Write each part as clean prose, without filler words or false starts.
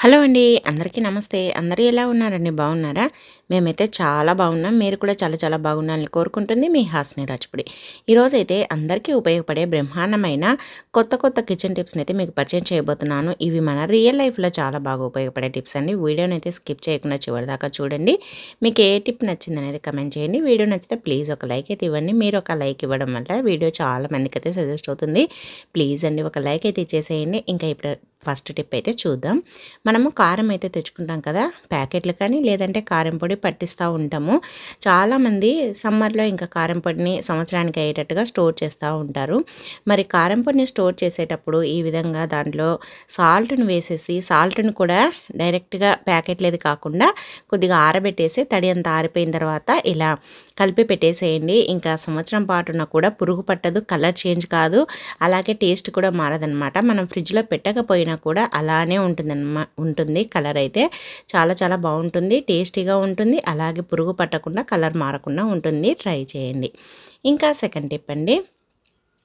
Hello అండి, అందరికీ నమస్తే. అందరూ ఎలా ఉన్నారండి? బాగున్నారా? మేమైతే చాలా బాగున్నాం. మీరు కూడా చాలా చాలా బాగున్నారని కోరుకుంటుంది మీ హాస్ని రాజపుడి. ఈరోజైతే అందరికీ ఉపయోగపడే బ్రహ్మాండమైన కొత్త కొత్త కిచెన్ టిప్స్ని అయితే మీకు పరిచయం చేయబోతున్నాను. ఇవి మన రియల్ లైఫ్లో చాలా బాగా ఉపయోగపడే టిప్స్ అండి. వీడియోని అయితే స్కిప్ చేయకుండా చివరిదాకా చూడండి. మీకు ఏ టిప్ నచ్చింది అనేది కమెంట్ చేయండి. వీడియో నచ్చితే ప్లీజ్ ఒక లైక్ అయితే ఇవ్వండి. మీరు ఒక లైక్ ఇవ్వడం వల్ల వీడియో చాలా మందికి అయితే సజెస్ట్ అవుతుంది. ప్లీజ్ అండి ఒక లైక్ అయితే ఇచ్చేసేయండి. ఇంకా ఇప్పుడు ఫస్ట్ టిప్ అయితే చూద్దాం. మనము కారం అయితే తెచ్చుకుంటాం కదా, ప్యాకెట్లు కానీ లేదంటే కారం పొడి పట్టిస్తూ ఉంటాము. చాలామంది సమ్మర్లో ఇంకా కారం పొడిని సంవత్సరానికి అయ్యేటట్టుగా స్టోర్ చేస్తూ ఉంటారు. మరి కారం పొడిని స్టోర్ చేసేటప్పుడు ఈ విధంగా దాంట్లో సాల్ట్ని వేసేసి, సాల్ట్ని కూడా డైరెక్ట్గా ప్యాకెట్లేది కాకుండా కొద్దిగా ఆరబెట్టేసి తడి అంతా ఆరిపోయిన తర్వాత ఇలా కలిపి పెట్టేసేయండి. ఇంకా సంవత్సరం పాటున కూడా పురుగు పట్టదు, కలర్ చేంజ్ కాదు, అలాగే టేస్ట్ కూడా మారదనమాట. మనం ఫ్రిడ్జ్లో పెట్టకపోయినా కూడా అలానే ఉంటుంది కలర్ అయితే చాలా చాలా బాగుంటుంది, టేస్టీగా ఉంటుంది, అలాగే పురుగు పట్టకుండా కలర్ మారకుండా ఉంటుంది. ట్రై చేయండి. ఇంకా సెకండ్ టిప్ అండి,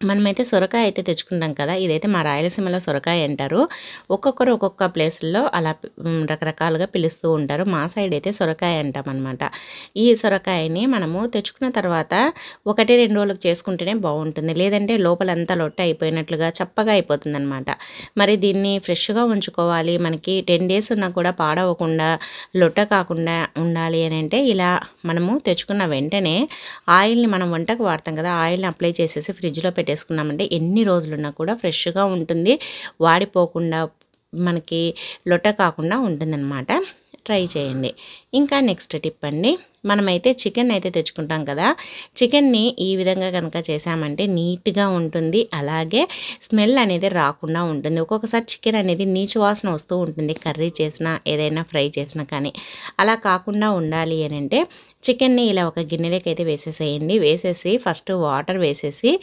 మనమైతే సొరకాయ అయితే తెచ్చుకుంటాం కదా, ఇదైతే మా రాయలసీమలో సొరకాయ అంటారు. ఒక్కొక్కరు ఒక్కొక్క ప్లేస్లో అలా రకరకాలుగా పిలుస్తూ ఉంటారు. మా సైడ్ అయితే సొరకాయ అంటాం అనమాట. ఈ సొరకాయని మనము తెచ్చుకున్న తర్వాత 1-2 రోజులకు చేసుకుంటేనే బాగుంటుంది, లేదంటే లోపలంతా లొట్ట అయిపోయినట్లుగా చప్పగా అయిపోతుంది అనమాట. మరి దీన్ని ఫ్రెష్గా ఉంచుకోవాలి, మనకి 10 days ఉన్నా కూడా పాడవకుండా లొట్ట కాకుండా ఉండాలి అని అంటే ఇలా మనము తెచ్చుకున్న వెంటనే ఆయిల్ని, మనం వంటకు వాడతాం కదా, ఆయిల్ని అప్లై చేసేసి ఫ్రిడ్జ్లో పెట్టేసుకున్నామంటే ఎన్ని రోజులున్నా కూడా ఫ్రెష్గా ఉంటుంది, వాడిపోకుండా మనకి లొట్ట కాకుండా ఉంటుందన్నమాట. ట్రై చేయండి. ఇంకా నెక్స్ట్ టిప్ అండి, మనమైతే చికెన్ అయితే తెచ్చుకుంటాం కదా, చికెన్ని ఈ విధంగా కనుక చేసామంటే నీట్గా ఉంటుంది, అలాగే స్మెల్ అనేది రాకుండా ఉంటుంది. ఒక్కొక్కసారి చికెన్ అనేది నీచు వాసన వస్తూ ఉంటుంది, కర్రీ చేసినా ఏదైనా ఫ్రై చేసినా కానీ. అలా కాకుండా ఉండాలి అని అంటే చికెన్ని ఇలా ఒక గిన్నెలోకి అయితే వేసేసేయండి. వేసేసి ఫస్ట్ వాటర్ వేసేసి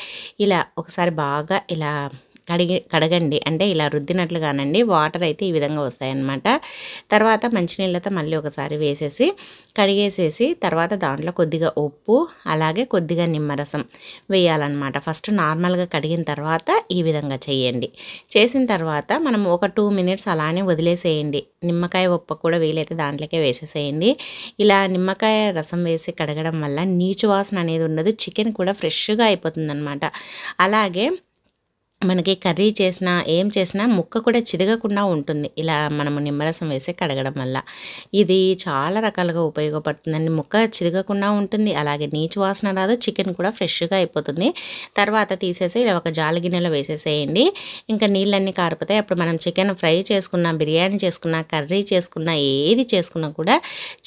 ఇలా ఒకసారి బాగా ఇలా కడగండి, అంటే ఇలా రుద్దినట్లుగానండి. వాటర్ అయితే ఈ విధంగా వస్తాయన్నమాట. తర్వాత మంచినీళ్ళతో మళ్ళీ ఒకసారి వేసేసి కడిగేసేసి తర్వాత దాంట్లో కొద్దిగా ఉప్పు, అలాగే కొద్దిగా నిమ్మరసం వేయాలన్నమాట. ఫస్ట్ నార్మల్గా కడిగిన తర్వాత ఈ విధంగా చేయండి. చేసిన తర్వాత మనం ఒక 2 minutes అలానే వదిలేసేయండి. నిమ్మకాయ ఉప్పు కూడా వీలైతే దాంట్లోకే వేసేసేయండి. ఇలా నిమ్మకాయ రసం వేసి కడగడం వల్ల నీచు వాసన అనేది ఉండదు, చికెన్ కూడా ఫ్రెష్గా అయిపోతుందన్నమాట. అలాగే మనకి కర్రీ చేసినా ఏం చేసినా ముక్క కూడా చిదగకుండా ఉంటుంది ఇలా మనము నిమ్మరసం వేసి కడగడం వల్ల. ఇది చాలా రకాలుగా ఉపయోగపడుతుందండి. ముక్క చిదగకుండా ఉంటుంది, అలాగే నీచు వాసన రాదు, చికెన్ కూడా ఫ్రెష్గా అయిపోతుంది. తర్వాత తీసేసి ఇలా ఒక జాలి గిన్నెలో వేసేసేయండి. ఇంకా నీళ్ళన్నీ కారిపోతాయి. అప్పుడు మనం చికెన్ ఫ్రై చేసుకున్నా, బిర్యానీ చేసుకున్నా, కర్రీ చేసుకున్నా, ఏది చేసుకున్నా కూడా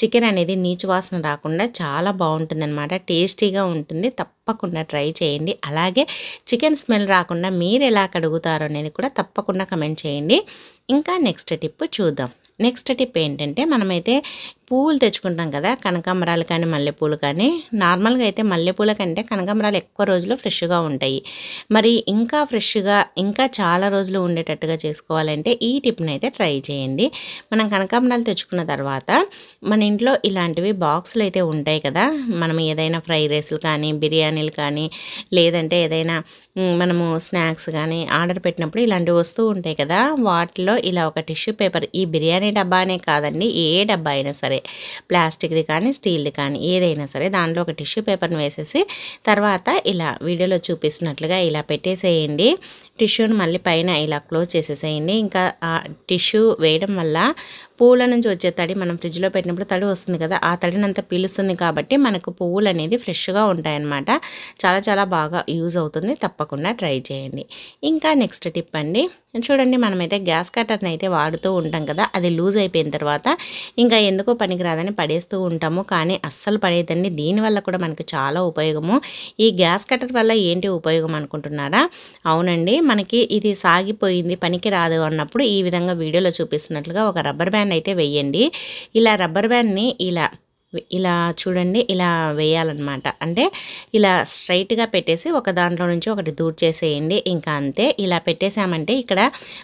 చికెన్ అనేది నీచు వాసన రాకుండా చాలా బాగుంటుందన్నమాట, టేస్టీగా ఉంటుంది. తప్పకుండా ట్రై చేయండి. అలాగే చికెన్ స్మెల్ రాకుండా మీరు ఎలా కడుగుతారో అనేది కూడా తప్పకుండా కమెంట్ చేయండి. ఇంకా నెక్స్ట్ టిప్ చూద్దాం. నెక్స్ట్ టిప్ ఏంటంటే, మనమైతే పువ్వులు తెచ్చుకుంటాం కదా, కనకాంబరాలు కానీ మల్లెపూలు కానీ. నార్మల్గా అయితే మల్లెపూల కంటే కనకాంబరాలు ఎక్కువ రోజులు ఫ్రెష్గా ఉంటాయి. మరి ఇంకా ఫ్రెష్గా ఇంకా చాలా రోజులు ఉండేటట్టుగా చేసుకోవాలంటే ఈ టిప్ని అయితే ట్రై చేయండి. మనం కనకాంబరాలు తెచ్చుకున్న తర్వాత మన ఇంట్లో ఇలాంటివి బాక్సులు అయితే ఉంటాయి కదా, మనం ఏదైనా ఫ్రై రైస్లు కానీ, బిర్యానీలు కానీ, లేదంటే ఏదైనా మనము స్నాక్స్ కానీ ఆర్డర్ పెట్టినప్పుడు ఇలాంటివి వస్తూ ఉంటాయి కదా, వాటిలో ఇలా ఒక టిష్యూ పేపర్, ఈ బిర్యానీ డబ్బానే కాదండి, ఏ డబ్బా అయినా సరే, ప్లాస్టిక్ది కానీ స్టీల్ది కానీ ఏదైనా సరే, దాంట్లో ఒక టిష్యూ పేపర్ని వేసేసి తర్వాత ఇలా వీడియోలో చూపిస్తున్నట్లుగా ఇలా పెట్టేసేయండి. టిష్యూని మళ్ళీ పైన ఇలా క్లోజ్ చేసేసేయండి. ఇంకా ఆ టిష్యూ వేయడం వల్ల పువ్వుల నుంచి వచ్చే తడి, మనం ఫ్రిడ్జ్లో పెట్టినప్పుడు తడి వస్తుంది కదా, ఆ తడినంతా పీలుస్తుంది కాబట్టి మనకు పువ్వులు అనేది ఫ్రెష్గా ఉంటాయన్నమాట. చాలా చాలా బాగా యూజ్ అవుతుంది. తప్పకుండా ట్రై చేయండి. ఇంకా నెక్స్ట్ టిప్ అండి, చూడండి, మనమైతే గ్యాస్ కట్టర్ని అయితే వాడుతూ ఉంటాం కదా, అది లూజ్ అయిపోయిన తర్వాత ఇంకా ఎందుకో పనికిరాదని పడేస్తూ ఉంటాము. కానీ అస్సలు పడేదండి, దీనివల్ల కూడా మనకు చాలా ఉపయోగము. ఈ గ్యాస్ కట్టర్ వల్ల ఏంటి ఉపయోగం అనుకుంటున్నారా? అవునండి, మనకి ఇది సాగిపోయింది, పనికి రాదు అన్నప్పుడు ఈ విధంగా వీడియోలో చూపిస్తున్నట్లుగా ఒక రబ్బర్ బ్యాండ్ అయితే వేయండి. ఇలా రబ్బర్ బ్యాండ్ని ఇలా చూడండి, ఇలా వేయాలన్నమాట. అంటే ఇలా స్ట్రైట్గా పెట్టేసి ఒక దాంట్లో నుంచి ఒకటి దూర్ చేసేయండి. ఇంకా అంతే. ఇలా పెట్టేసామంటే ఇక్కడ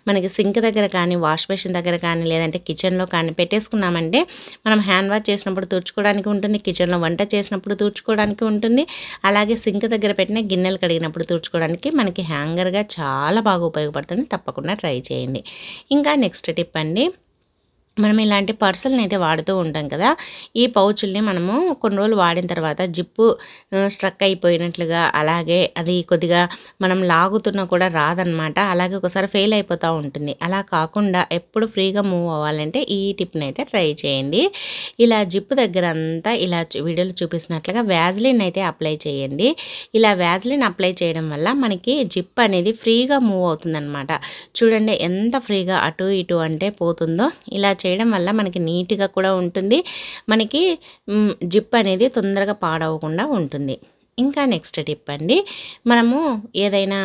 మనకి సింక్ దగ్గర కానీ, వాష్ బేసిన్ దగ్గర కానీ, లేదంటే కిచెన్లో కానీ పెట్టేసుకున్నామంటే మనం హ్యాండ్ వాష్ చేసినప్పుడు తుడుచుకోవడానికి ఉంటుంది, కిచెన్లో వంట చేసినప్పుడు తుడుచుకోవడానికి ఉంటుంది, అలాగే సింక్ దగ్గర పెట్టిన గిన్నెలు కడిగినప్పుడు తుడుచుకోవడానికి మనకి హ్యాంగర్గా చాలా బాగా ఉపయోగపడుతుంది. తప్పకుండా ట్రై చేయండి. ఇంకా నెక్స్ట్ టిప్ అండి, మనం ఇలాంటి పర్సులని అయితే వాడుతూ ఉంటాం కదా, ఈ పౌచుల్ని మనము కొన్ని రోజులు వాడిన తర్వాత జిప్పు స్ట్రక్ అయిపోయినట్లుగా, అలాగే అది కొద్దిగా మనం లాగుతున్నా కూడా రాదనమాట. అలాగే ఒకసారి ఫెయిల్ అయిపోతూ ఉంటుంది. అలా కాకుండా ఎప్పుడు ఫ్రీగా మూవ్ అవ్వాలంటే ఈ టిప్ని అయితే ట్రై చేయండి. ఇలా జిప్పు దగ్గర అంతా ఇలా వీడియోలో చూపిస్తున్నట్లుగా వ్యాజ్లిన్ అయితే అప్లై చేయండి. ఇలా వ్యాజ్లిన్ అప్లై చేయడం వల్ల మనకి జిప్ అనేది ఫ్రీగా మూవ్ అవుతుందన్నమాట. చూడండి ఎంత ఫ్రీగా అటు ఇటు అంటే పోతుందో. ఇలా చేయడం వల్ల మనకి నీట్గా కూడా ఉంటుంది, మనకి జిప్ అనేది తొందరగా పాడవకుండా ఉంటుంది. ఇంకా నెక్స్ట్ టిప్ అండి, మనము ఏదైనా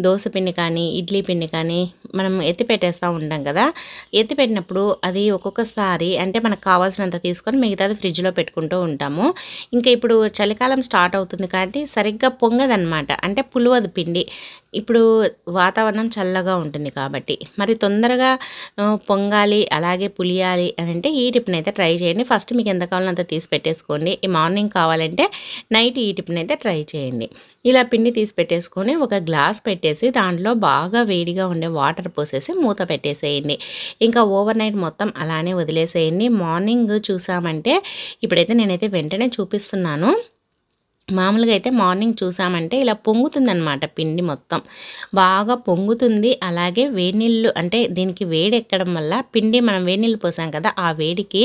దోశ పిండి కానీ ఇడ్లీ పిండి కానీ మనం ఎత్తి పెట్టేస్తూ ఉంటాం కదా, ఎత్తి పెట్టినప్పుడు అది ఒక్కొక్కసారి అంటే మనకు కావాల్సినంత తీసుకొని మిగతాది ఫ్రిడ్జ్లో పెట్టుకుంటూ ఉంటాము. ఇంకా ఇప్పుడు చలికాలం స్టార్ట్ అవుతుంది కాబట్టి సరిగ్గా పొంగదనమాట, అంటే పులువదు పిండి. ఇప్పుడు వాతావరణం చల్లగా ఉంటుంది కాబట్టి మరి తొందరగా పొంగాలి అలాగే పులియాలి అని అంటే ఈ టిప్ని అయితే ట్రై చేయండి. ఫస్ట్ మీకు ఎంత కావాలో అంత తీసి పెట్టేసుకోండి. ఈ మార్నింగ్ కావాలంటే నైట్ ఈ టిప్ని అయితే ట్రై చేయండి. ఇలా పిండి తీసి పెట్టేసుకొని ఒక గ్లాస్ పెట్టేసి దాంట్లో బాగా వేడిగా ఉండే వాటర్ పోసేసి మూత పెట్టేసేయండి. ఇంకా ఓవర్ నైట్ మొత్తం అలానే వదిలేసేయండి. మార్నింగ్ చూసామంటే, ఇప్పుడైతే నేనైతే వెంటనే చూపిస్తున్నాను. మామూలుగా అయితే మార్నింగ్ చూసామంటే ఇలా పొంగుతుందనమాట, పిండి మొత్తం బాగా పొంగుతుంది. అలాగే వేడినీళ్ళు అంటే దీనికి వేడి ఎక్కడం వల్ల పిండి మనం వేడినీళ్ళు పోసాం కదా, ఆ వేడికి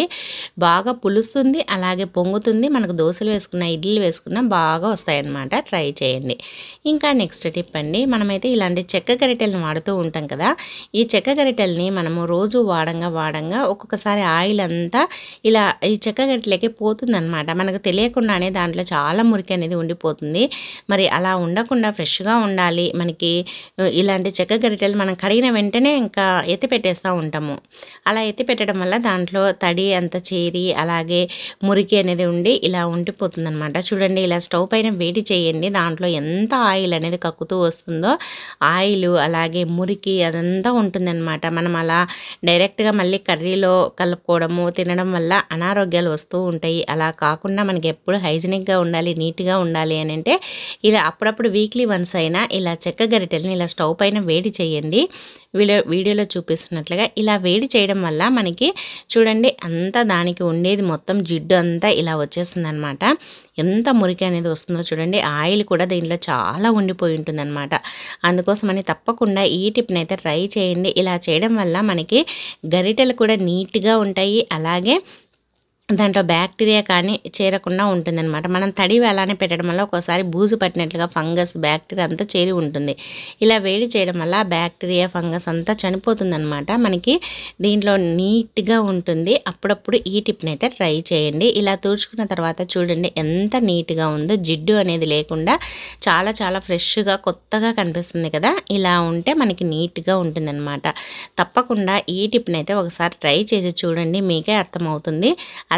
బాగా పులుస్తుంది, అలాగే పొంగుతుంది. మనకు దోశలు వేసుకున్న ఇడ్లీలు వేసుకున్న బాగా వస్తాయన్నమాట. ట్రై చేయండి. ఇంకా నెక్స్ట్ టిప్ అండి, మనమైతే ఇలాంటి చెక్క గరిటెలను వాడుతూ ఉంటాం కదా, ఈ చెక్క గరిటెల్ని మనము రోజు వాడంగా ఒక్కొక్కసారి ఆయిల్ అంతా ఇలా ఈ చెక్క గరిటెలకి పోతుందన్నమాట. మనకు తెలియకుండానే దాంట్లో చాలా మురికి అనేది ఉండిపోతుంది. మరి అలా ఉండకుండా ఫ్రెష్గా ఉండాలి మనకి. ఇలాంటి చెక్క గరిటెలు మనం కడిగిన వెంటనే ఇంకా ఎత్తి పెట్టేస్తూ ఉంటాము. అలా ఎత్తి పెట్టడం వల్ల దాంట్లో తడి అంత చేరి అలాగే మురికి అనేది ఉండి ఇలా ఉండిపోతుంది అనమాట. చూడండి, ఇలా స్టవ్ పైన వేడి చేయండి, దాంట్లో ఎంత ఆయిల్ అనేది కక్కుతూ వస్తుందో, ఆయిల్ అలాగే మురికి అదంతా ఉంటుందన్నమాట. మనం అలా డైరెక్ట్గా మళ్ళీ కర్రీలో కలుపుకోవడము తినడం వల్ల అనారోగ్యాలు వస్తూ ఉంటాయి. అలా కాకుండా మనకి ఎప్పుడు హైజీనిక్గా ఉండాలి, నీట్గా ఉండాలి అని అంటే ఇలా అప్పుడప్పుడు వీక్లీ వన్స్ అయినా ఇలా చెక్క గరిటెలను ఇలా స్టవ్ పైన వేడి చేయండి. వీడియోలో చూపిస్తున్నట్లుగా ఇలా వేడి చేయడం వల్ల మనకి చూడండి అంతా దానికి ఉండేది మొత్తం జిడ్డు అంతా ఇలా వచ్చేస్తుంది అనమాట. ఎంత మురికి అనేది వస్తుందో చూడండి. ఆయిల్ కూడా దీంట్లో చాలా ఉండిపోయి ఉంటుంది అనమాట. అందుకోసమని తప్పకుండా ఈ టిప్ని అయితే ట్రై చేయండి. ఇలా చేయడం వల్ల మనకి గరిటెలు కూడా నీట్గా ఉంటాయి, అలాగే దాంట్లో బ్యాక్టీరియా కానీ చేరకుండా ఉంటుందన్నమాట. మనం తడివి అలానే పెట్టడం వల్ల ఒక్కోసారి బూజు పట్టినట్లుగా ఫంగస్ బ్యాక్టీరియా అంతా చేరి ఉంటుంది. ఇలా వేడి చేయడం వల్ల బ్యాక్టీరియా ఫంగస్ అంతా చనిపోతుందన్నమాట. మనకి దీంట్లో నీట్గా ఉంటుంది. అప్పుడప్పుడు ఈ టిప్ని అయితే ట్రై చేయండి. ఇలా తుడుచుకున్న తర్వాత చూడండి ఎంత నీట్గా ఉందో, జిడ్డు అనేది లేకుండా చాలా చాలా ఫ్రెష్గా కొత్తగా కనిపిస్తుంది కదా. ఇలా ఉంటే మనకి నీట్గా ఉంటుందన్నమాట. తప్పకుండా ఈ టిప్ని అయితే ఒకసారి ట్రై చేసి చూడండి, మీకే అర్థమవుతుంది.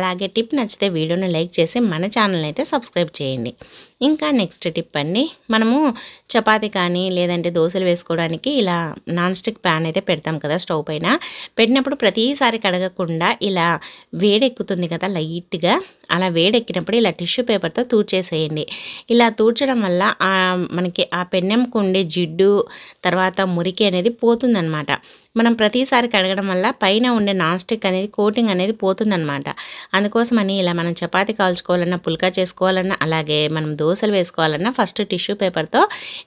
అలాగే టిప్ నచ్చితే వీడియోని లైక్ చేసి మన ఛానల్ని అయితే సబ్స్క్రైబ్ చేయండి. ఇంకా నెక్స్ట్ టిప్ అండి, మనము చపాతీ కానీ లేదంటే దోశలు వేసుకోవడానికి ఇలా నాన్ స్టిక్ ప్యాన్ అయితే పెడతాం కదా స్టవ్ పైన. పెట్టినప్పుడు ప్రతిసారి కడగకుండా ఇలా వేడెక్కుతుంది కదా లైట్గా, అలా వేడెక్కినప్పుడు ఇలా టిష్యూ పేపర్తో తూడ్చేసేయండి. ఇలా తూడ్చడం వల్ల మనకి ఆ పెన్నెంకు ఉండే జిడ్డు తర్వాత మురికి అనేది పోతుందన్నమాట. మనం ప్రతిసారి కడగడం వల్ల పైన ఉండే నాన్ స్టిక్ అనేది కోటింగ్ అనేది పోతుందన్నమాట. అందుకోసమని ఇలా మనం చపాతీ కాల్చుకోవాలన్నా, పుల్కా చేసుకోవాలన్నా, అలాగే మనం దోశలు వేసుకోవాలన్నా ఫస్ట్ టిష్యూ పేపర్తో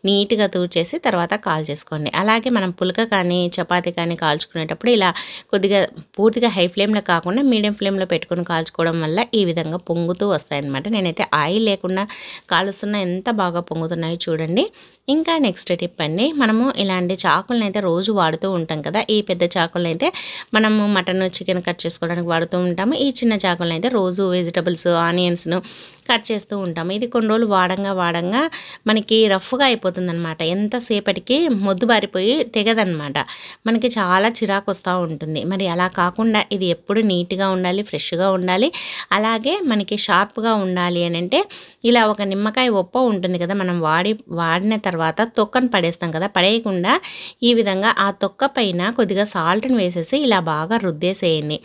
నీట్గా తూడ్చేసి తర్వాత కాల్ చేసుకోండి. అలాగే మనం పుల్కా కానీ చపాతీ కానీ కాల్చుకునేటప్పుడు ఇలా కొద్దిగా పూర్తిగా హై ఫ్లేమ్లో కాకుండా మీడియం ఫ్లేమ్లో పెట్టుకొని కాల్చుకోవడం వల్ల ఈ విధంగా పొంగుతూ వస్తాయన్నమాట. నేనైతే ఆయిల్ లేకుండా కాలుస్తున్నా ఎంత బాగా పొంగుతున్నాయో చూడండి. ఇంకా నెక్స్ట్ టిప్ అండి, మనము ఇలాంటి చాకులను అయితే రోజు వాడుతూ ఉంటాం కదా. ఈ పెద్ద చాకులను అయితే మనము మటన్ చికెన్ కట్ చేసుకోవడానికి వాడుతూ ఉంటాము. ఈ చిన్న చాకులను అయితే రోజు వెజిటబుల్స్ ఆనియన్స్ను కట్ చేస్తూ ఉంటాము. ఇది కొన్ని రోజులు వాడంగా మనకి రఫ్గా అయిపోతుంది అనమాట. ఎంతసేపటికి మొద్దు బారిపోయి తెగదనమాట. మనకి చాలా చిరాకు వస్తూ ఉంటుంది. మరి అలా కాకుండా ఇది ఎప్పుడు నీట్గా ఉండాలి, ఫ్రెష్గా ఉండాలి, అలాగే మనకి షార్ప్గా ఉండాలి అని అంటే ఇలా ఒక నిమ్మకాయ ఒప్ప ఉంటుంది కదా, మనం వాడిన తర్వాత తొక్కను పడేస్తాం కదా, పడేయకుండా ఈ విధంగా ఆ తొక్క పైన కొద్దిగా సాల్ట్ని వేసేసి ఇలా బాగా రుద్దేసేయండి.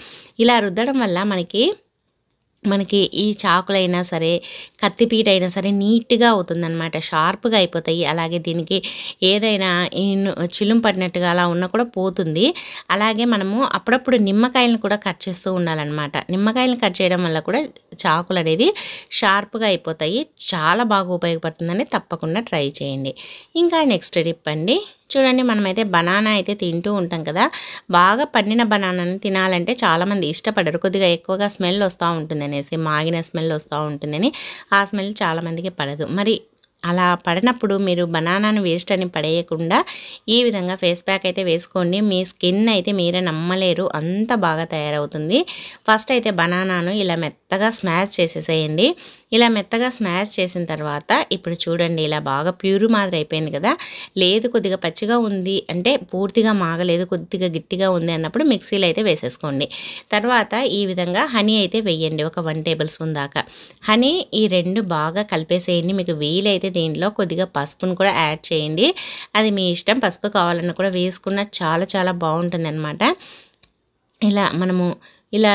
ఇలా రుద్దడం వల్ల మనకి మనకి ఈ చాకులైనా సరే, కత్తిపీట అయినా సరే నీట్‌గా అవుతుందనమాట. షార్ప్‌గా అయిపోతాయి. అలాగే దీనికి ఏదైనా చిలుము పడినట్టుగా అలా ఉన్నా కూడా పోతుంది. అలాగే మనము అప్పుడప్పుడు నిమ్మకాయలను కూడా కట్ చేస్తూ ఉండాలనమాట. నిమ్మకాయలను కట్ చేయడం వల్ల కూడా చాకులనేది షార్ప్‌గా అయిపోతాయి. చాలా బాగా ఉపయోగపడుతుందని తప్పకుండా ట్రై చేయండి. ఇంకా నెక్స్ట్ టిప్ అండి. చూడండి, మనమైతే బనానా అయితే తింటూ ఉంటాం కదా. బాగా పండిన బనానాని తినాలంటే చాలామంది ఇష్టపడరు. కొద్దిగా ఎక్కువగా స్మెల్ వస్తూ ఉంటుందనేసి, మాగిన స్మెల్ వస్తూ ఉంటుందని ఆ స్మెల్ చాలామందికి పడదు. మరి అలా పడినప్పుడు మీరు బనానాను వేస్ట్ అని పడేయకుండా ఈ విధంగా ఫేస్ ప్యాక్ అయితే వేసుకోండి. మీ స్కిన్ అయితే మీరే నమ్మలేరు, అంత బాగా తయారవుతుంది. ఫస్ట్ అయితే బనానాను ఇలా మెత్తగా స్మాష్ చేసేసేయండి. ఇలా మెత్తగా స్మాష్ చేసిన తర్వాత ఇప్పుడు చూడండి, ఇలా బాగా ప్యూర్ మాదిరి అయిపోయింది కదా. లేదు కొద్దిగా పచ్చిగా ఉంది అంటే, పూర్తిగా మాగలేదు, కొద్దిగా గట్టిగా ఉంది అన్నప్పుడు మిక్సీలో అయితే వేసేసుకోండి. తర్వాత ఈ విధంగా హనీ అయితే వేయండి, ఒక 1 టేబుల్ స్పూన్ దాకా హనీ. ఈ రెండు బాగా కలిపేసేయండి. మీకు వీలైతే దీంట్లో కొద్దిగా పసుపును కూడా యాడ్ చేయండి. అది మీ ఇష్టం, పసుపు కావాలన్నా కూడా వేసుకున్న చాలా చాలా బాగుంటుందన్నమాట. ఇలా మనము ఇలా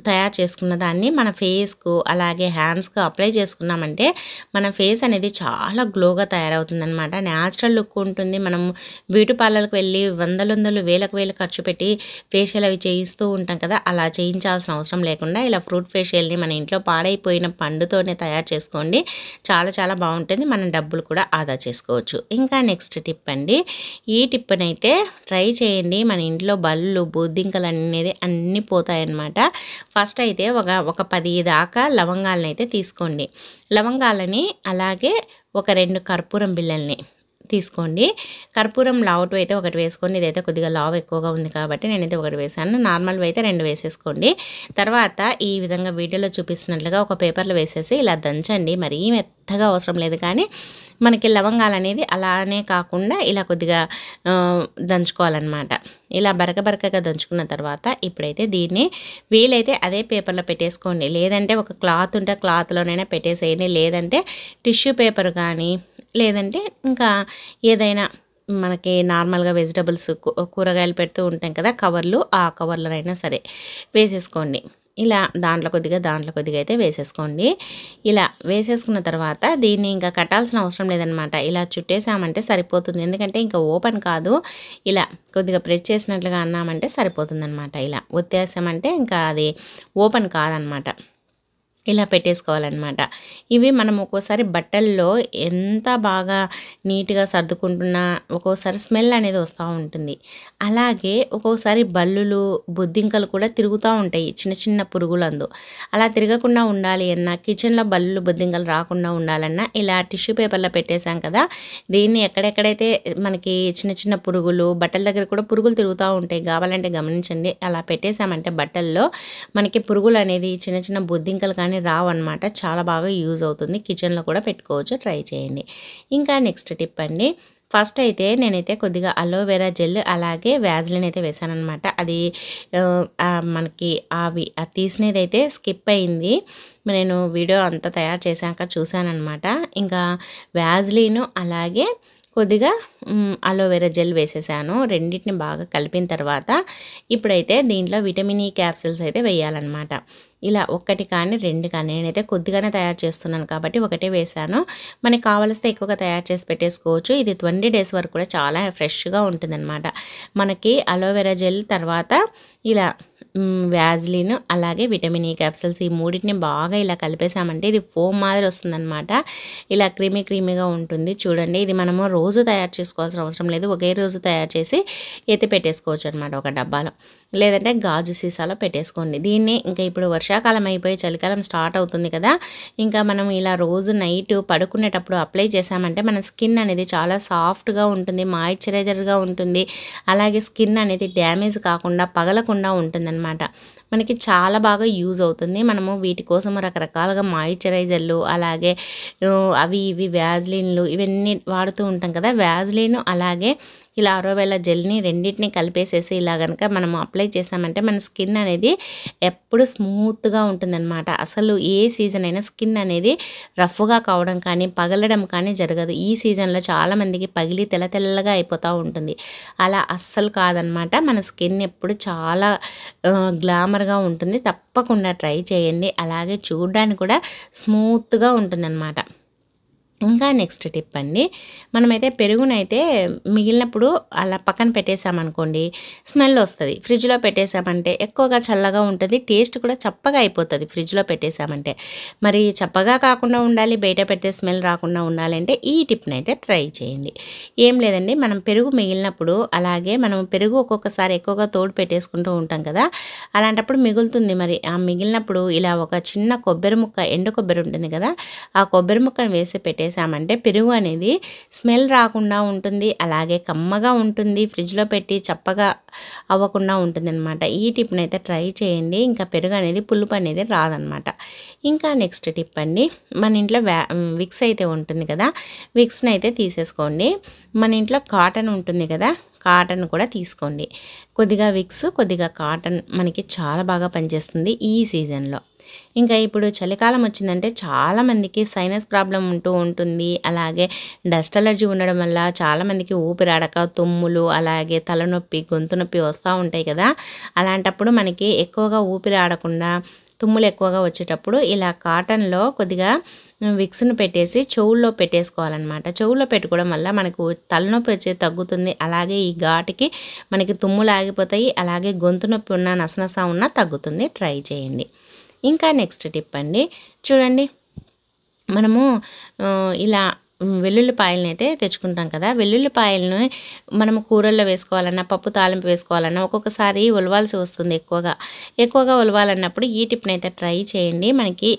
తయారు చేసుకున్న దాన్ని మన ఫేస్కు అలాగే హ్యాండ్స్కు అప్లై చేసుకున్నామంటే మన ఫేస్ అనేది చాలా గ్లోగా తయారవుతుందన్నమాట. న్యాచురల్ లుక్ ఉంటుంది. మనం బ్యూటీ పార్లర్కి వెళ్ళి వందలు వేలకు ఖర్చు పెట్టి ఫేషియల్ అవి చేయిస్తూ ఉంటాం కదా, అలా చేయించాల్సిన అవసరం లేకుండా ఇలా ఫ్రూట్ ఫేషియల్ని మన ఇంట్లో పాడైపోయిన పండుతోనే తయారు చేసుకోండి. చాలా చాలా బాగుంటుంది. మనం డబ్బులు కూడా ఆదా చేసుకోవచ్చు. ఇంకా నెక్స్ట్ టిప్ అండి. ఈ టిప్నైతే ట్రై చేయండి. మన ఇంట్లో బల్లు బొద్దింకలు అనేది అన్నీ పోతాయన్నమాట. ఫస్ట్ అయితే ఒక 10 దాకా లవంగాలను అయితే తీసుకోండి. లవంగాలని అలాగే ఒక 2 కర్పూరం బిళ్ళల్ని తీసుకోండి. కర్పూరం లావుటు అయితే ఒకటి వేసుకోండి. ఇదైతే కొద్దిగా లావు ఎక్కువగా ఉంది కాబట్టి నేనైతే ఒకటి వేసాను. నార్మల్వి అయితే 2 వేసేసుకోండి. తర్వాత ఈ విధంగా వీడియోలో చూపిస్తున్నట్లుగా ఒక పేపర్లో వేసేసి ఇలా దంచండి. మరీ మెత్తగా అవసరం లేదు, కానీ మనకి లవంగాలు అనేది అలానే కాకుండా ఇలా కొద్దిగా దంచుకోవాలన్నమాట. ఇలా బరకగా దంచుకున్న తర్వాత ఇప్పుడైతే దీన్ని వీలైతే అదే పేపర్లో పెట్టేసుకోండి. లేదంటే ఒక క్లాత్ ఉంటే క్లాత్లోనైనా పెట్టేసేయండి. లేదంటే టిష్యూ పేపర్ కానీ, లేదంటే ఇంకా ఏదైనా మనకి నార్మల్గా వెజిటబుల్స్ కూరగాయలు పెడుతూ ఉంటాం కదా కవర్లు, ఆ కవర్లనైనా సరే వేసేసుకోండి. ఇలా దాంట్లో కొద్దిగా అయితే వేసేసుకోండి. ఇలా వేసేసుకున్న తర్వాత దీన్ని ఇంకా కట్టాల్సిన అవసరం లేదనమాట. ఇలా చుట్టేసామంటే సరిపోతుంది. ఎందుకంటే ఇంకా ఓపెన్ కాదు. ఇలా కొద్దిగా ప్రెస్ చేసినట్లుగా అన్నామంటే సరిపోతుందనమాట. ఇలా ఒత్తేసామంటే ఇంకా అది ఓపెన్ కాదనమాట. ఇలా పెట్టేసుకోవాలన్నమాట. ఇవి మనం ఒక్కోసారి బట్టల్లో ఎంత బాగా నీట్గా సర్దుకుంటున్నా ఒక్కోసారి స్మెల్ అనేది వస్తూ ఉంటుంది. అలాగే ఒక్కోసారి బల్లులు బొద్దింకలు కూడా తిరుగుతూ ఉంటాయి, చిన్న పురుగులందు. అలా తిరగకుండా ఉండాలి అన్నా, కిచెన్లో బల్లులు బొద్దింకలు రాకుండా ఉండాలన్నా ఇలా టిష్యూ పేపర్లో పెట్టేశాం కదా, దీన్ని ఎక్కడెక్కడైతే మనకి చిన్న పురుగులు, బట్టల దగ్గర కూడా పురుగులు తిరుగుతూ ఉంటాయి, కావాలంటే గమనించండి. అలా పెట్టేశామంటే బట్టల్లో మనకి పురుగులు అనేది చిన్న బొద్దింకలు కానీ రావన్నమాట. చాలా బాగా యూజ్ అవుతుంది. కిచెన్లో కూడా పెట్టుకోవచ్చు. ట్రై చేయండి. ఇంకా నెక్స్ట్ టిప్ అండి. ఫస్ట్ అయితే నేనైతే కొద్దిగా అలోవెరా జెల్ అలాగే వ్యాజ్లిన్ అయితే వేసానమాట. అది మనకి అది తీసినది అయితే స్కిప్ అయింది. నేను వీడియో అంతా తయారు చేశాక చూశానమాట. ఇంకా వ్యాజ్లిన్ అలాగే కొద్దిగా అలోవెరా జెల్ వేసేసాను. రెండింటిని బాగా కలిపిన తర్వాత ఇప్పుడైతే దీంట్లో విటమిన్ ఈ క్యాప్సిల్స్ అయితే వేయాలన్నమాట. ఇలా 1 కానీ 2 కానీ, నేనైతే కొద్దిగానే తయారు చేస్తున్నాను కాబట్టి ఒకటే వేసాను. మనకి కావలిస్తే ఎక్కువగా తయారు చేసి పెట్టేసుకోవచ్చు. ఇది 20 డేస్ వరకు కూడా చాలా ఫ్రెష్గా ఉంటుందన్నమాట. మనకి అలోవెరా జెల్ తర్వాత ఇలా వ్యాజ్లిన్ అలాగే విటమిన్ ఈ క్యాప్సిల్స్ ఈ మూడింటిని బాగా ఇలా కలిపేసామంటే ఇది ఫోమ్ మాదిరి వస్తుందన్నమాట. ఇలా క్రీమీగా ఉంటుంది. చూడండి, ఇది మనము రోజు తయారు చేసుకోవాల్సిన అవసరం లేదు. ఒకే రోజు తయారు చేసి ఎత్తి పెట్టేసుకోవచ్చు అనమాట ఒక డబ్బాలో, లేదంటే గాజు సీసాలో పెట్టేసుకోండి. దీన్ని ఇంకా ఇప్పుడు వర్షాకాలం అయిపోయి చలికాలం స్టార్ట్ అవుతుంది కదా, ఇంకా మనం ఇలా రోజు నైట్ పడుకునేటప్పుడు అప్లై చేసామంటే మన స్కిన్ అనేది చాలా సాఫ్ట్గా ఉంటుంది, మాయిశ్చరైజర్గా ఉంటుంది. అలాగే స్కిన్ అనేది డ్యామేజ్ కాకుండా పగలకుండా ఉంటుందన్నమాట. మనకి చాలా బాగా యూజ్ అవుతుంది. మనము వీటి కోసం రకరకాలుగా మాయిశ్చరైజర్లు అలాగే అవి ఇవి వ్యాజ్లిన్లు ఇవన్నీ వాడుతూ ఉంటాం కదా. వ్యాజ్లిన్ అలాగే ఇలా అలోవెరా జెల్ని రెండింటిని కలిపేసేసి ఇలా కనుక మనం అప్లై చేసామంటే మన స్కిన్ అనేది ఎప్పుడు స్మూత్గా ఉంటుందన్నమాట. అసలు ఏ సీజన్ అయినా స్కిన్ అనేది రఫ్గా కావడం కానీ పగలడం కానీ జరగదు. ఈ సీజన్లో చాలామందికి పగిలి తెల్ల తెల్లగా అయిపోతూ ఉంటుంది. అలా అస్సలు కాదనమాట. మన స్కిన్ ఎప్పుడు చాలా గ్లామర్గా ఉంటుంది. తప్పకుండా ట్రై చేయండి. అలాగే చూడడానికి కూడా స్మూత్గా ఉంటుందన్నమాట. ఇంకా నెక్స్ట్ టిప్ అండి, మనమైతే పెరుగునైతే మిగిలినప్పుడు అలా పక్కన పెట్టేసామనుకోండి స్మెల్ వస్తుంది. ఫ్రిడ్జ్లో పెట్టేసామంటే ఎక్కువగా చల్లగా ఉంటుంది, టేస్ట్ కూడా చప్పగా అయిపోతుంది ఫ్రిడ్జ్లో పెట్టేసామంటే. మరి చప్పగా కాకుండా ఉండాలి, బయట పెడితే స్మెల్ రాకుండా ఉండాలంటే ఈ టిప్ని అయితే ట్రై చేయండి. ఏం లేదండి, మనం పెరుగు మిగిలినప్పుడు అలాగే మనం పెరుగు ఒక్కొక్కసారి ఎక్కువగా తోడు పెట్టేసుకుంటూ ఉంటాం కదా, అలాంటప్పుడు మిగులుతుంది. మరి ఆ మిగిలినప్పుడు ఇలా ఒక చిన్న కొబ్బరి ముక్క, ఎండు కొబ్బరి ఉంటుంది కదా, ఆ కొబ్బరి ముక్కను వేసి పెట్టేసామంటే పెరుగు అనేది స్మెల్ రాకుండా ఉంటుంది, అలాగే కమ్మగా ఉంటుంది, ఫ్రిడ్జ్లో పెట్టి చప్పగా అవ్వకుండా ఉంటుంది అనమాట. ఈ టిప్ని అయితే ట్రై చేయండి. ఇంకా పెరుగు అనేది పులుపు అనేది రాదనమాట. ఇంకా నెక్స్ట్ టిప్ అండి, మన ఇంట్లో విక్స్ అయితే ఉంటుంది కదా, విక్స్ని అయితే తీసేసుకోండి. మన ఇంట్లో కాటన్ ఉంటుంది కదా, కాటన్ కూడా తీసుకోండి. కొద్దిగా విక్స్, కొద్దిగా కాటన్ మనకి చాలా బాగా పనిచేస్తుంది ఈ సీజన్లో. ఇంకా ఇప్పుడు చలికాలం వచ్చిందంటే చాలామందికి సైనస్ ప్రాబ్లం ఉంటూ ఉంటుంది. అలాగే డస్ట్ అలర్జీ ఉండడం వల్ల చాలామందికి ఊపిరాడక, తుమ్ములు, అలాగే తలనొప్పి, గొంతు నొప్పి వస్తూ ఉంటాయి కదా. అలాంటప్పుడు మనకి ఎక్కువగా ఊపిరి ఆడకుండా, తుమ్ములు ఎక్కువగా వచ్చేటప్పుడు ఇలా కాటన్లో కొద్దిగా విక్స్ను పెట్టేసి చెవుల్లో పెట్టేసుకోవాలన్నమాట. చెవుల్లో పెట్టుకోవడం వల్ల మనకు తలనొప్పి వచ్చేది తగ్గుతుంది. అలాగే ఈ ఘాటుకి మనకి తుమ్ములు ఆగిపోతాయి. అలాగే గొంతు నొప్పి ఉన్న, నసనస ఉన్న తగ్గుతుంది. ట్రై చేయండి. ఇంకా నెక్స్ట్ టిప్ అండి, చూడండి మనము ఇలా వెల్లుల్లిపాయలను అయితే తెచ్చుకుంటాం కదా, వెల్లుల్లిపాయలను మనము కూరల్లో వేసుకోవాలన్నా, పప్పు తాలింపు వేసుకోవాలన్నా ఒక్కొక్కసారి ఒలవాల్సి వస్తుంది. ఎక్కువగా ఒలవాలన్నప్పుడు ఈ టిప్ని అయితే ట్రై చేయండి. మనకి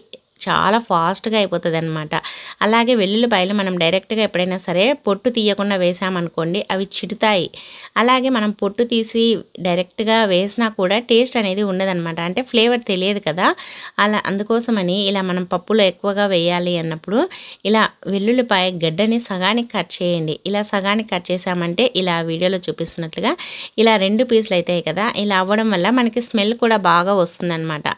చాలా ఫాస్ట్గా అయిపోతుంది అనమాట. అలాగే వెల్లుల్లిపాయలు మనం డైరెక్ట్గా ఎప్పుడైనా సరే పొట్టు తీయకుండా వేసామనుకోండి అవి చిడుతాయి. అలాగే మనం పొట్టు తీసి డైరెక్ట్గా వేసినా కూడా టేస్ట్ అనేది ఉండదన్నమాట, అంటే ఫ్లేవర్ తెలియదు కదా. అందుకోసమని ఇలా మనం పప్పులో ఎక్కువగా వేయాలి అన్నప్పుడు ఇలా వెల్లుల్లిపాయ గడ్డని సగానికి కట్ చేయండి. ఇలా సగానికి కట్ చేసామంటే ఇలా వీడియోలో చూపిస్తున్నట్లుగా ఇలా 2 పీసులు అవుతాయి కదా. ఇలా అవ్వడం వల్ల మనకి స్మెల్ కూడా బాగా వస్తుందన్నమాట.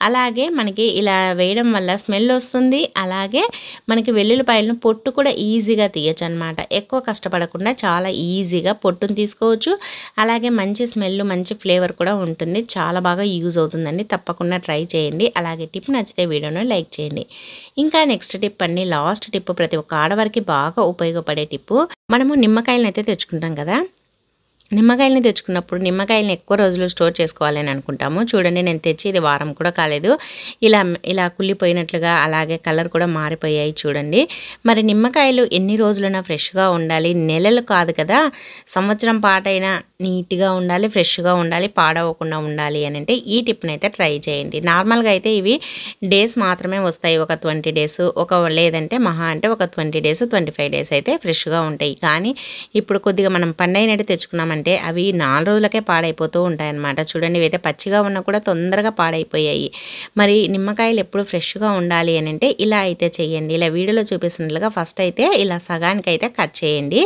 అలాగే మనకి ఇలా వేయడం వల్ల స్మెల్ వస్తుంది. అలాగే మనకి వెల్లుల్లిపాయలను పొట్టు కూడా ఈజీగా తీయచ్చు అనమాట. ఎక్కువ కష్టపడకుండా చాలా ఈజీగా పొట్టును తీసుకోవచ్చు. అలాగే మంచి స్మెల్, మంచి ఫ్లేవర్ కూడా ఉంటుంది. చాలా బాగా యూజ్ అవుతుందండి. తప్పకుండా ట్రై చేయండి. అలాగే టిప్ నచ్చితే వీడియోను లైక్ చేయండి. ఇంకా నెక్స్ట్ టిప్ అండి, లాస్ట్ టిప్, ప్రతి ఒక్క ఆడవారికి బాగా ఉపయోగపడే టిప్పు. మనము నిమ్మకాయలను అయితే తెచ్చుకుంటాం కదా, నిమ్మకాయలని తెచ్చుకున్నప్పుడు నిమ్మకాయలను ఎక్కువ రోజులు స్టోర్ చేసుకోవాలని అనుకుంటాము. చూడండి, నేను తెచ్చి ఇది వారం కూడా కాలేదు, ఇలా కుళ్ళిపోయినట్లుగా, అలాగే కలర్ కూడా మారిపోయాయి చూడండి. మరి నిమ్మకాయలు ఎన్ని రోజులైనా ఫ్రెష్గా ఉండాలి, నెలలు కాదు కదా, సంవత్సరం పాటైనా నీట్గా ఉండాలి, ఫ్రెష్గా ఉండాలి, పాడవకుండా ఉండాలి అని అంటే ఈ టిప్ని అయితే ట్రై చేయండి. నార్మల్గా అయితే ఇవి డేస్ మాత్రమే వస్తాయి, ఒక 20 డేస్, లేదంటే మహా అంటే ఒక 20 డేస్ 25 డేస్ అయితే ఫ్రెష్గా ఉంటాయి. కానీ ఇప్పుడు కొద్దిగా మనం పండైనట్టు తెచ్చుకున్నామంటే అవి 4 రోజులకే పాడైపోతూ ఉంటాయన్నమాట. చూడండి, ఇవైతే పచ్చిగా ఉన్నా కూడా తొందరగా పాడైపోయాయి. మరి నిమ్మకాయలు ఎప్పుడు ఫ్రెష్గా ఉండాలి అని అంటే ఇలా అయితే చేయండి. ఇలా వీడియోలో చూపిస్తున్నట్లుగా ఫస్ట్ అయితే ఇలా సగానికి అయితే కట్ చేయండి.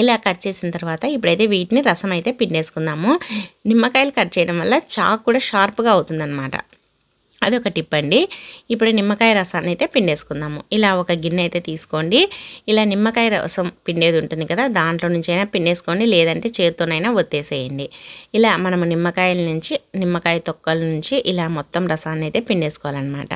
ఇలా కట్ చేసిన తర్వాత ఇప్పుడైతే వీటిని రసం అయితే పిండేసుకుందాము. నిమ్మకాయలు కట్ చేయడం వల్ల చాకు కూడా షార్ప్గా అవుతుందన్నమాట. అదొక టిప్ అండి. ఇప్పుడు నిమ్మకాయ రసాన్ని అయితే పిండేసుకుందాము. ఇలా ఒక గిన్నె అయితే తీసుకోండి. ఇలా నిమ్మకాయ రసం పిండేది ఉంటుంది కదా, దాంట్లో నుంచి అయినా పిండేసుకోండి, లేదంటే చేతితోనైనా ఒత్తేసేయండి. ఇలా మనము నిమ్మకాయ తొక్కల నుంచి ఇలా మొత్తం రసాన్ని అయితే పిండేసుకోవాలన్నమాట.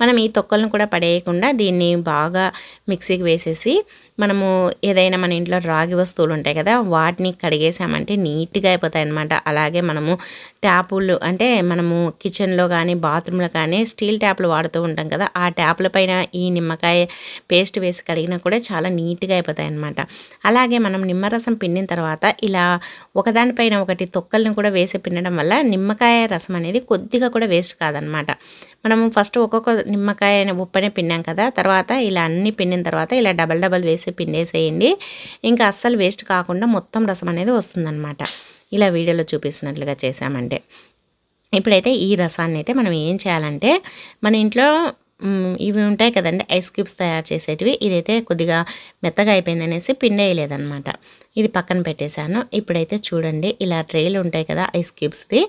మనం ఈ తొక్కలను కూడా పడేయకుండా దీన్ని బాగా మిక్సీకి వేసేసి మనము ఏదైనా మన ఇంట్లో రాగి వస్తువులు ఉంటాయి కదా, వాటిని కడిగేసామంటే నీట్గా అయిపోతాయి అన్నమాట. అలాగే మనము ట్యాపులు, అంటే మనము కిచెన్లో కానీ బాత్రూంలో కానీ స్టీల్ ట్యాప్లు వాడుతూ ఉంటాం కదా, ఆ ట్యాప్ల పైన ఈ నిమ్మకాయ పేస్ట్ వేసి కడిగినా కూడా చాలా నీట్గా అయిపోతాయి అన్నమాట. అలాగే మనం నిమ్మరసం పిండిన తర్వాత ఇలా ఒకదానిపైన ఒకటి తొక్కలను కూడా వేసి పిండడం వల్ల నిమ్మకాయ రసం అనేది కొద్దిగా కూడా వేస్ట్ కాదనమాట. మనము ఫస్ట్ ఒక్కొక్క నిమ్మకాయ ఉప్పనే పిండాం కదా, తర్వాత ఇలా అన్ని పిండిన తర్వాత ఇలా డబల్ వేసి పిండేసేయండి. ఇంకా అస్సలు వేస్ట్ కాకుండా మొత్తం రసం అనేది వస్తుందన్నమాట. ఇలా వీడియోలో చూపిస్తున్నట్లుగా చేసామంటే. ఇప్పుడైతే ఈ రసాన్ని అయితే మనం ఏం చేయాలంటే, మన ఇంట్లో ఇవి ఉంటాయి కదండి ఐస్ క్యూబ్స్ తయారు చేసేటివి, ఇదైతే కొద్దిగా మెత్తగా అయిపోయిందనేసి పిండేయలేదనమాట. ఇది పక్కన పెట్టేశాను. ఇప్పుడైతే చూడండి ఇలా ట్రేలు ఉంటాయి కదా ఐస్ క్యూబ్స్ది,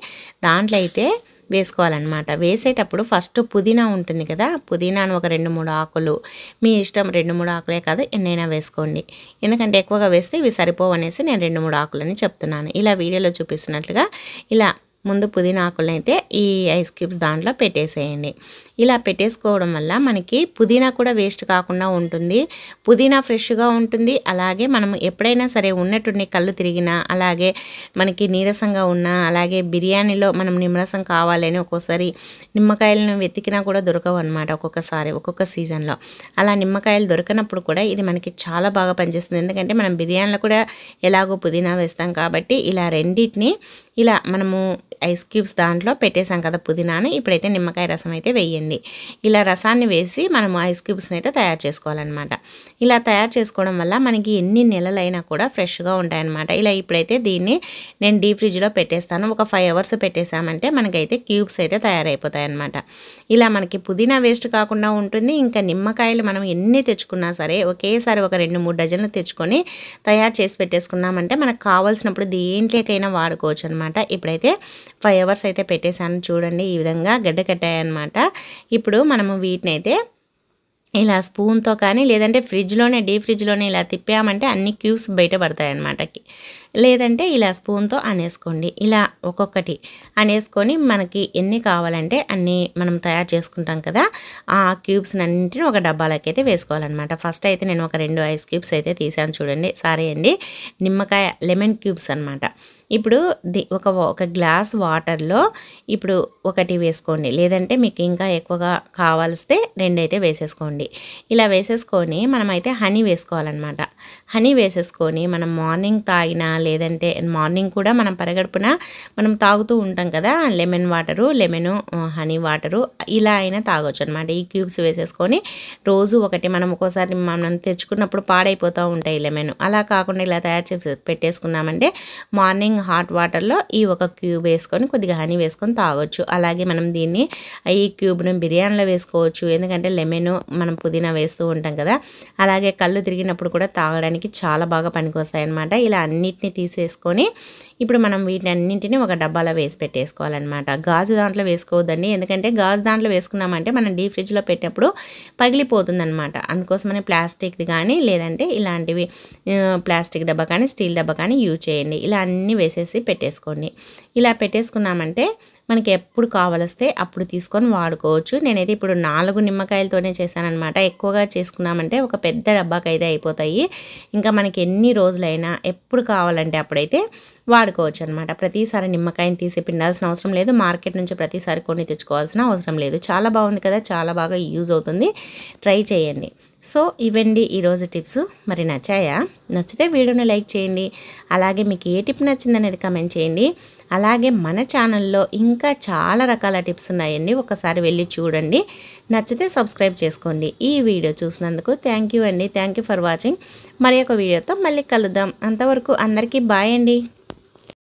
దాంట్లో అయితే వేసుకోవాలన్నమాట. వేసేటప్పుడు ఫస్ట్ పుదీనా ఉంటుంది కదా, పుదీనాను ఒక 2-3 ఆకులు, మీ ఇష్టం 2-3 ఆకులే కాదు ఎన్నైనా వేసుకోండి. ఎందుకంటే ఎక్కువగా వేస్తే ఇవి సరిపోవనేసి నేను 2-3 ఆకులని చెప్తున్నాను. ఇలా వీడియోలో చూపిస్తున్నట్లుగా ఇలా ముందు పుదీనా ఆకులను అయితే ఈ ఐస్ క్యూబ్స్ దాంట్లో పెట్టేసేయండి. ఇలా పెట్టేసుకోవడం వల్ల మనకి పుదీనా కూడా వేస్ట్ కాకుండా ఉంటుంది, పుదీనా ఫ్రెష్గా ఉంటుంది. అలాగే మనం ఎప్పుడైనా సరే ఉన్నట్టుండి కళ్ళు తిరిగినా, అలాగే మనకి నీరసంగా ఉన్నా, అలాగే బిర్యానీలో మనం నిమ్మరసం కావాలని ఒక్కోసారి నిమ్మకాయలను వెతికినా కూడా దొరకవు అనమాట. ఒక్కొక్క సీజన్లో అలా నిమ్మకాయలు దొరకనప్పుడు కూడా ఇది మనకి చాలా బాగా పనిచేస్తుంది. ఎందుకంటే మనం బిర్యానీలో కూడా ఎలాగో పుదీనా వేస్తాం కాబట్టి ఇలా రెండింటిని ఇలా మనము ఐస్ క్యూబ్స్ దాంట్లో పెట్టేసాం కదా పుదీనాను, ఇప్పుడైతే నిమ్మకాయ రసం అయితే వేయండి. ఇలా రసాన్ని వేసి మనము ఐస్ క్యూబ్స్ని అయితే తయారు చేసుకోవాలన్నమాట. ఇలా తయారు చేసుకోవడం వల్ల మనకి ఎన్ని నెలలైనా కూడా ఫ్రెష్గా ఉంటాయన్నమాట. ఇలా ఇప్పుడైతే దీన్ని నేను డీప్ ఫ్రిడ్జ్లో పెట్టేస్తాను. ఒక 5 అవర్స్ పెట్టేసామంటే మనకైతే క్యూబ్స్ అయితే తయారైపోతాయి అన్నమాట. ఇలా మనకి పుదీనా వేస్ట్ కాకుండా ఉంటుంది. ఇంకా నిమ్మకాయలు మనం ఎన్ని తెచ్చుకున్నా సరే ఒకేసారి ఒక 2-3 డజన్లు తెచ్చుకొని తయారు చేసి పెట్టేసుకున్నామంటే మనకు కావాల్సినప్పుడు దేంట్లోకైనా వాడుకోవచ్చు అనమాట. ఇప్పుడైతే 5 అవర్స్ అయితే పెట్టేశాను. చూడండి ఈ విధంగా గడ్డ కట్టాయన్నమాట. ఇప్పుడు మనము వీటిని అయితే ఇలా స్పూన్తో కానీ లేదంటే డీప్ ఫ్రిడ్జ్లోనే ఇలా తిప్పామంటే అన్ని క్యూబ్స్ బయట పడతాయి అన్నమాట. లేదంటే ఇలా స్పూన్తో అనేసుకోండి. ఇలా ఒక్కొక్కటి అనేసుకొని మనకి ఎన్ని కావాలంటే అన్నీ మనం తయారు చేసుకుంటాం కదా, ఆ క్యూబ్స్ అన్నింటిని ఒక డబ్బాలోకి అయితే వేసుకోవాలన్నమాట. ఫస్ట్ అయితే నేను ఒక 2 ఐస్ క్యూబ్స్ అయితే తీసాను చూడండి. సారీ అండి, లెమన్ క్యూబ్స్ అనమాట. ఇప్పుడు ఒక గ్లాస్ వాటర్లో ఇప్పుడు ఒకటి వేసుకోండి, లేదంటే మీకు ఇంకా ఎక్కువగా కావాల్స్తే 2 అయితే వేసేసుకోండి. ఇలా వేసేసుకొని మనమైతే హనీ వేసుకోవాలన్నమాట. హనీ వేసేసుకొని మనం మార్నింగ్ తాగినా, లేదంటే మార్నింగ్ కూడా మనం పరగడుపున మనం తాగుతూ ఉంటాం కదా లెమన్ హనీ వాటరు, ఇలా అయినా తాగొచ్చు అనమాట. ఈ క్యూబ్స్ వేసేసుకొని రోజు ఒకటి, మనం ఒక్కోసారి మనం తెచ్చుకున్నప్పుడు పాడైపోతూ ఉంటాయి లెమన్, అలా కాకుండా ఇలా తయారు చేసి పెట్టేసుకున్నామంటే మార్నింగ్ హాట్ వాటర్లో ఈ ఒక క్యూబ్ వేసుకొని కొద్దిగా హనీ వేసుకొని తాగొచ్చు. అలాగే మనం ఈ క్యూబ్ను బిర్యానీలో వేసుకోవచ్చు, ఎందుకంటే లెమన్ మనం పుదీనా వేస్తూ ఉంటాం కదా. అలాగే కళ్ళు తిరిగినప్పుడు కూడా తాగడానికి చాలా బాగా పనికొస్తాయి అన్నమాట. ఇలా అన్నిటిని తీసేసుకొని ఇప్పుడు మనం వీటిని అన్నింటినీ ఒక డబ్బాలో వేసి పెట్టేసుకోవాలన్నమాట. గాజు దాంట్లో వేసుకోవద్దండి, ఎందుకంటే గాజు దాంట్లో వేసుకున్నామంటే మనం డీప్ ఫ్రిడ్జ్లో పెట్టేప్పుడు పగిలిపోతుందన్నమాట. అందుకోసమని ప్లాస్టిక్ది కానీ లేదంటే ఇలాంటివి ప్లాస్టిక్ డబ్బా కానీ స్టీల్ డబ్బా కానీ యూజ్ చేయండి. ఇలా అన్నీ వేసేసి పెట్టేసుకోండి. ఇలా పెట్టేసుకున్నామంటే మనకి ఎప్పుడు కావలిస్తే అప్పుడు తీసుకొని వాడుకోవచ్చు. నేనైతే ఇప్పుడు 4 నిమ్మకాయలతోనే చేశానన్నమాట. ఎక్కువగా చేసుకున్నామంటే ఒక పెద్ద డబ్బాకి అయితే అయిపోతాయి. ఇంకా మనకి ఎన్ని రోజులైనా ఎప్పుడు కావాలంటే అప్పుడైతే వాడుకోవచ్చు అనమాట. ప్రతిసారి నిమ్మకాయని తీసి పిండాల్సిన అవసరం లేదు, మార్కెట్ నుంచి ప్రతిసారి కొన్ని తెచ్చుకోవాల్సిన అవసరం లేదు. చాలా బాగుంది కదా, చాలా బాగా యూజ్ అవుతుంది, ట్రై చేయండి. సో ఇవండి ఈరోజు టిప్స్. మరి నచ్చాయా? నచ్చితే వీడియోని లైక్ చేయండి. అలాగే మీకు ఏ టిప్ నచ్చిందనేది కమెంట్ చేయండి. అలాగే మన ఛానల్లో ఇంకా చాలా రకాల టిప్స్ ఉన్నాయండి, ఒకసారి వెళ్ళి చూడండి. నచ్చితే సబ్స్క్రైబ్ చేసుకోండి. ఈ వీడియో చూసినందుకు థ్యాంక్ యూ అండి. Thank you for watching. మరి ఒక వీడియోతో మళ్ళీ కలుద్దాం. అంతవరకు అందరికీ బాయ్ అండి.